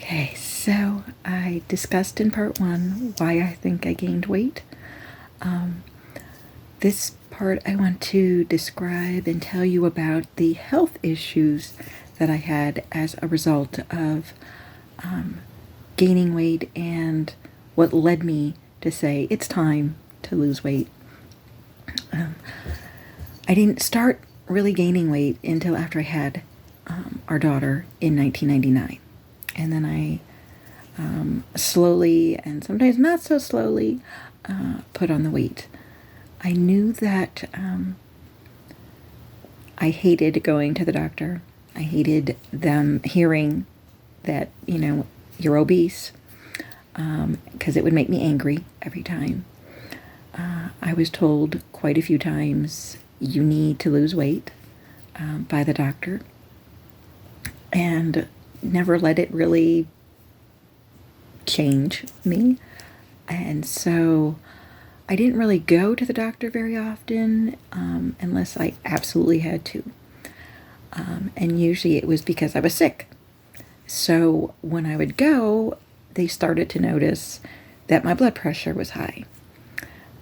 Okay, so I discussed in part one why I think I gained weight. This part I want to describe and tell you about the health issues that I had as a result of gaining weight and what led me to say it's time to lose weight. I didn't start really gaining weight until after I had our daughter in 1999. And then I slowly, and sometimes not so slowly, put on the weight. I knew that I hated going to the doctor. I hated them hearing that, you're obese, because it would make me angry every time. I was told quite a few times, you need to lose weight by the doctor, and never let it really change me. And so I didn't really go to the doctor very often unless I absolutely had to. And usually it was because I was sick. So when I would go, they started to notice that my blood pressure was high.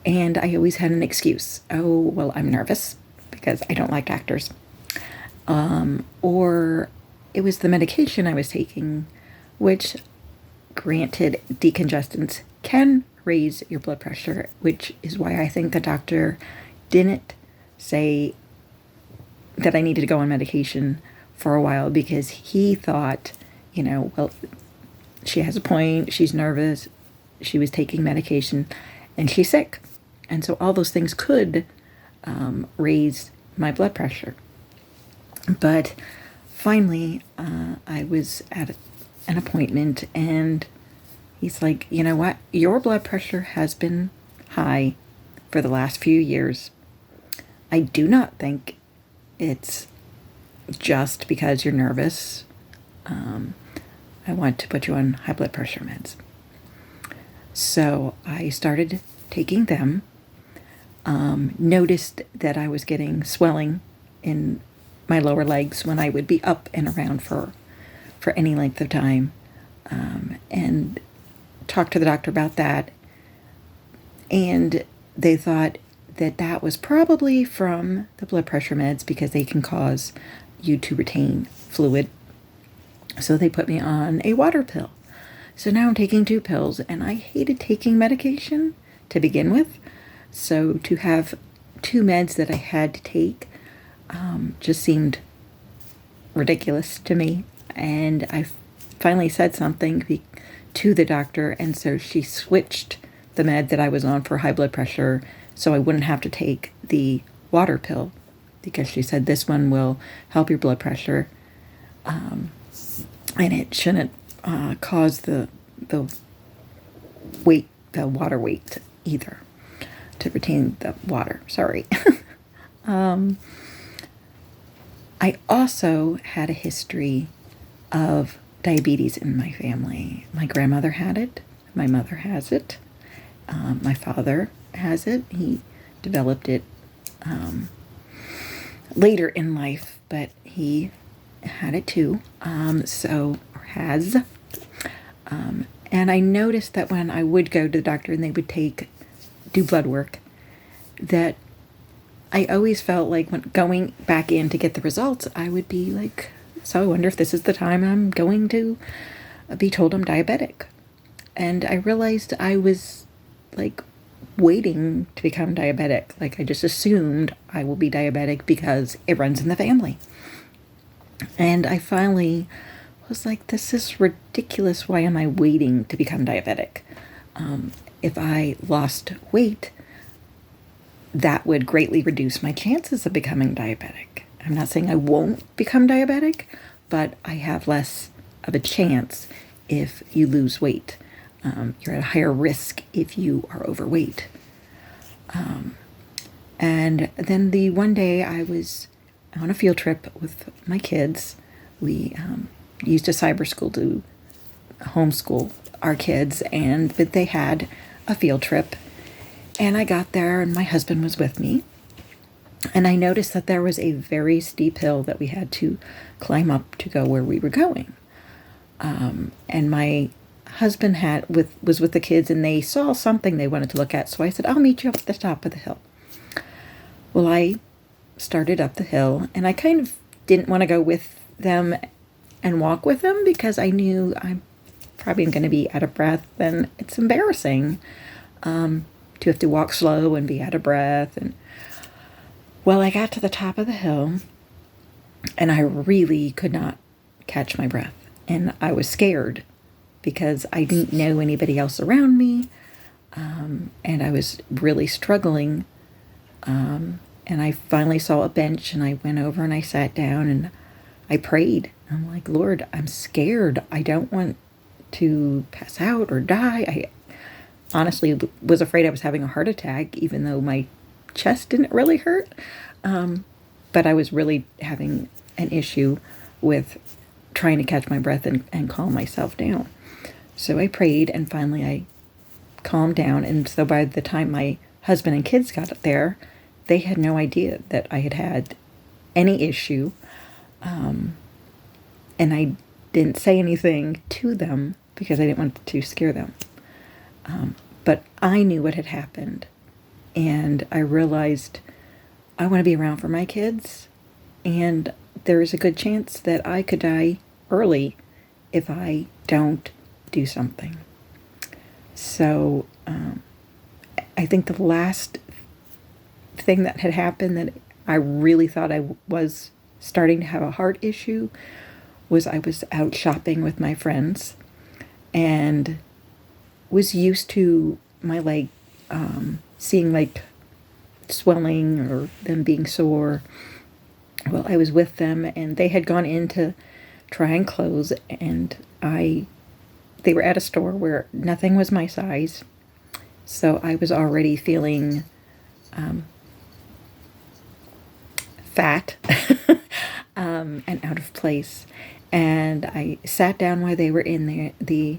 And I always had an excuse. Oh, well, I'm nervous because I don't like doctors. Or it was the medication I was taking, which, granted, decongestants can raise your blood pressure, which is why I think the doctor didn't say that I needed to go on medication for a while, because he thought, well, she has a point, she's nervous, she was taking medication, and she's sick. And so all those things could raise my blood pressure. But finally, I was at an appointment, and he's like, you know what? Your blood pressure has been high for the last few years. I do not think it's just because you're nervous. I want to put you on high blood pressure meds. So I started taking them. Noticed that I was getting swelling in my lower legs when I would be up and around for any length of time, and talked to the doctor about that. And they thought that was probably from the blood pressure meds, because they can cause you to retain fluid. So they put me on a water pill. So now I'm taking 2 pills, and I hated taking medication to begin with. So to have 2 meds that I had to take just seemed ridiculous to me. And I finally said something to the doctor, and so she switched the med that I was on for high blood pressure so I wouldn't have to take the water pill, because she said this one will help your blood pressure, and it shouldn't cause the water weight either, to retain the water. Sorry. I also had a history of diabetes in my family. My grandmother had it. My mother has it. My father has it. He developed it later in life, but he had it too. And I noticed that when I would go to the doctor and they would do blood work, that I always felt like when going back in to get the results, I would be like, so I wonder if this is the time I'm going to be told I'm diabetic. And I realized I was like waiting to become diabetic. Like I just assumed I will be diabetic because it runs in the family. And I finally was like, this is ridiculous. Why am I waiting to become diabetic? If I lost weight, that would greatly reduce my chances of becoming diabetic. I'm not saying I won't become diabetic, but I have less of a chance if you lose weight. You're at a higher risk if you are overweight. And then the one day I was on a field trip with my kids. We used a cyber school to homeschool our kids, but they had a field trip. And I got there, and my husband was with me. And I noticed that there was a very steep hill that we had to climb up to go where we were going. And my husband was with the kids, and they saw something they wanted to look at. So I said, I'll meet you up at the top of the hill. Well, I started up the hill, and I kind of didn't want to go with them and walk with them because I knew I'm probably going to be out of breath, and it's embarrassing to have to walk slow and be out of breath. And well, I got to the top of the hill, and I really could not catch my breath, and I was scared because I didn't know anybody else around me, and I was really struggling. And I finally saw a bench, and I went over and I sat down and I prayed. I'm like, Lord, I'm scared. I don't want to pass out or die. I honestly was afraid I was having a heart attack, even though my chest didn't really hurt. But I was really having an issue with trying to catch my breath and calm myself down. So I prayed, and finally I calmed down. And so by the time my husband and kids got there, they had no idea that I had had any issue. And I didn't say anything to them because I didn't want to scare them. But I knew what had happened. And I realized I want to be around for my kids. And there is a good chance that I could die early if I don't do something. So I think the last thing that had happened that I really thought I was starting to have a heart issue was I was out shopping with my friends and was used to my leg seeing like swelling or them being sore. Well, I was with them, and they had gone in to try and clothes, and they were at a store where nothing was my size. So I was already feeling fat and out of place. And I sat down while they were in the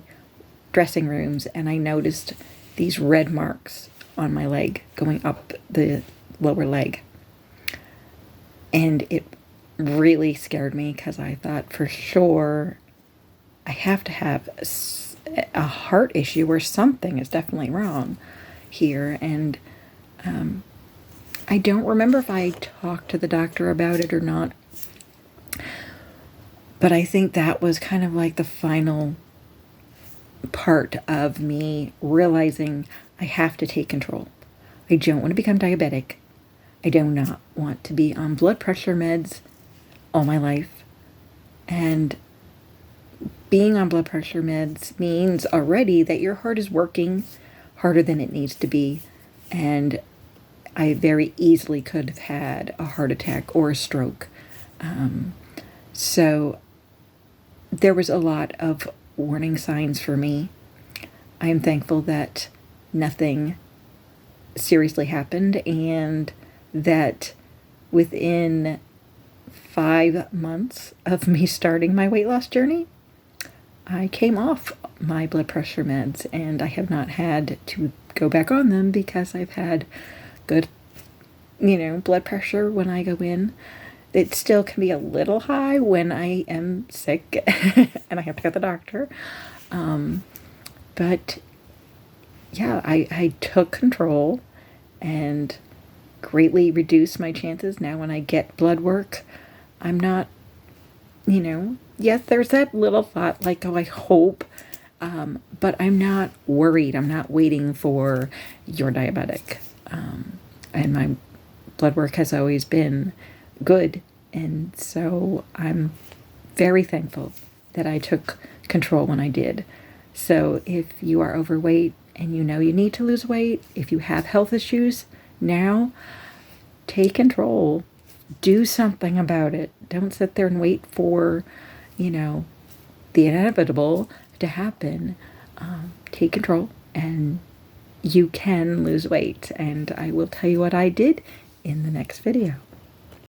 dressing rooms, and I noticed these red marks on my leg going up the lower leg. And it really scared me because I thought for sure I have to have a heart issue or something is definitely wrong here. And I don't remember if I talked to the doctor about it or not. But I think that was kind of like the final part of me realizing I have to take control. I don't want to become diabetic. I do not want to be on blood pressure meds all my life. And being on blood pressure meds means already that your heart is working harder than it needs to be. And I very easily could have had a heart attack or a stroke. So there was a lot of warning signs for me. I am thankful that nothing seriously happened, and that within 5 months of me starting my weight loss journey, I came off my blood pressure meds, and I have not had to go back on them because I've had good, blood pressure when I go in. It still can be a little high when I am sick and I have to go to the doctor. But yeah, I took control and greatly reduced my chances. Now when I get blood work, I'm not, yes, there's that little thought like, oh, I hope, but I'm not worried. I'm not waiting for you're diabetic. And my blood work has always been good. And so I'm very thankful that I took control when I did. So if you are overweight and you know you need to lose weight, if you have health issues now, take control. Do something about it. Don't sit there and wait for, the inevitable to happen. Take control, and you can lose weight. And I will tell you what I did in the next video.